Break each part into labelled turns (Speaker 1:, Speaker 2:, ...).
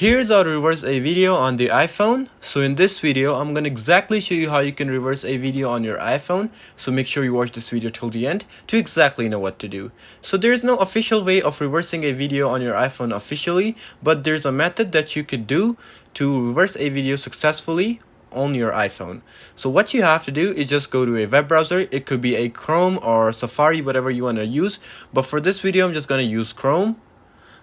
Speaker 1: Here's how to reverse a video on the iPhone. So in this video, I'm going to exactly show you how you can reverse a video on your iPhone. So make sure you watch this video till the end to exactly know what to do. So there's no official way of reversing a video on your iPhone officially, but there's a method that you could do to reverse a video successfully on your iPhone. So what you have to do is just go to a web browser. It could be a Chrome or Safari, whatever you want to use. But for this video, I'm just going to use Chrome.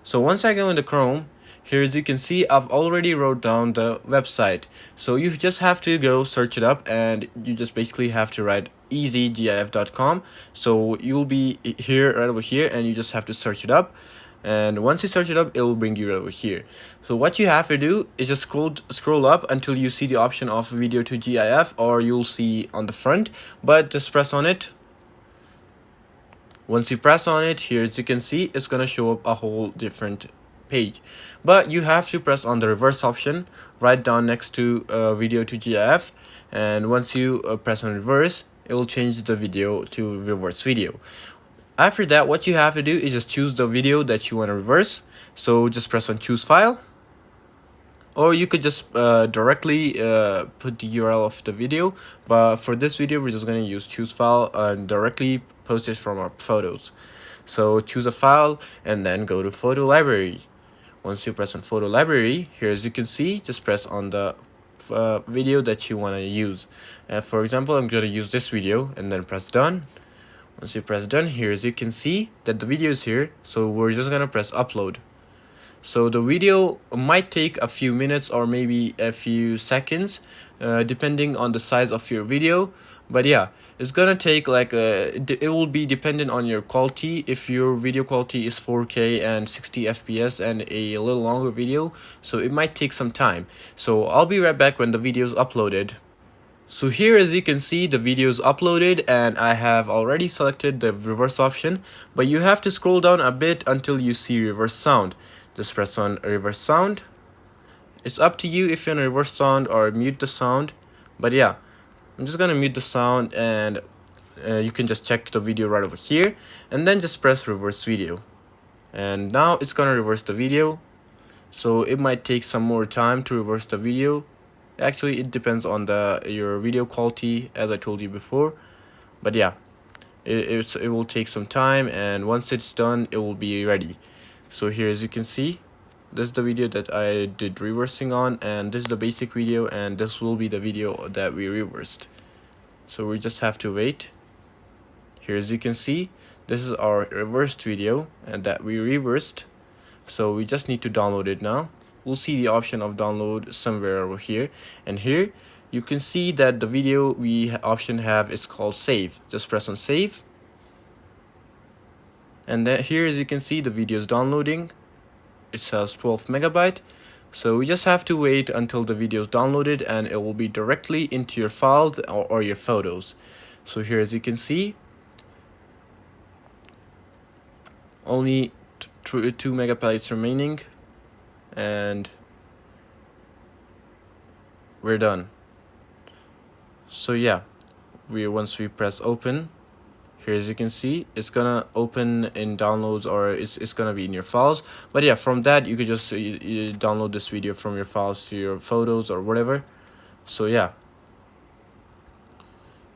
Speaker 1: So once I go into Chrome, here as you can see, I've already wrote down the website. So you just have to go search it up, and you just basically have to write easygif.com. So you'll be here right over here, and you just have to search it up. And once you search it up, it will bring you right over here. So what you have to do is just scroll up until you see the option of video to GIF, or you'll see on the front, but just press on it. Once you press on it, here as you can see, it's gonna show up a whole different page, but you have to press on the reverse option right down next to video to GIF, and once you press on reverse, it will change the video to reverse video. After that, what you have to do is just choose the video that you want to reverse. So just press on choose file, or you could just directly put the URL of the video, but for this video we're just going to use choose file and directly post it from our photos. So choose a file and then go to photo library. Once you press on photo library, here as you can see, just press on the video that you want to use. For example, I'm going to use this video and then press done. Once you press done, here as you can see that the video is here, so we're just going to press upload. So the video might take a few minutes or maybe a few seconds, depending on the size of your video. But yeah, it's gonna take like it will be dependent on your quality. If your video quality is 4K and 60 FPS and a little longer video, so it might take some time. So I'll be right back when the video is uploaded. So here as you can see, the video is uploaded and I have already selected the reverse option, but you have to scroll down a bit until you see reverse sound. Just press on reverse sound. It's up to you if you want to reverse sound or mute the sound, but yeah, I'm just gonna mute the sound, and you can just check the video right over here and then just press reverse video, and now it's gonna reverse the video. So it might take some more time to reverse the video. Actually, it depends on your video quality, as I told you before, but yeah, it will take some time, and once it's done, it will be ready. So here as you can see, this is the video that I did reversing on, and this is the basic video, and this will be the video that we reversed. So we just have to wait. Here as you can see, this is our reversed video and that we reversed. So we just need to download it now. We'll see the option of download somewhere over here, and here you can see that the video we option have is called save. Just press on save, and then here as you can see, the video is downloading. It says 12 megabyte. So we just have to wait until the video is downloaded, and it will be directly into your files or your photos. So here as you can see, only 2 megabytes remaining, and we're done. So yeah, once we press open, here as you can see, it's gonna open in downloads, or it's gonna be in your files. But yeah, from that you could just you download this video from your files to your photos or whatever. So yeah,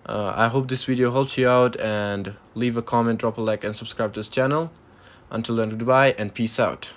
Speaker 1: I hope this video helped you out, and leave a comment, drop a like, and subscribe to this channel. Until then, goodbye and peace out.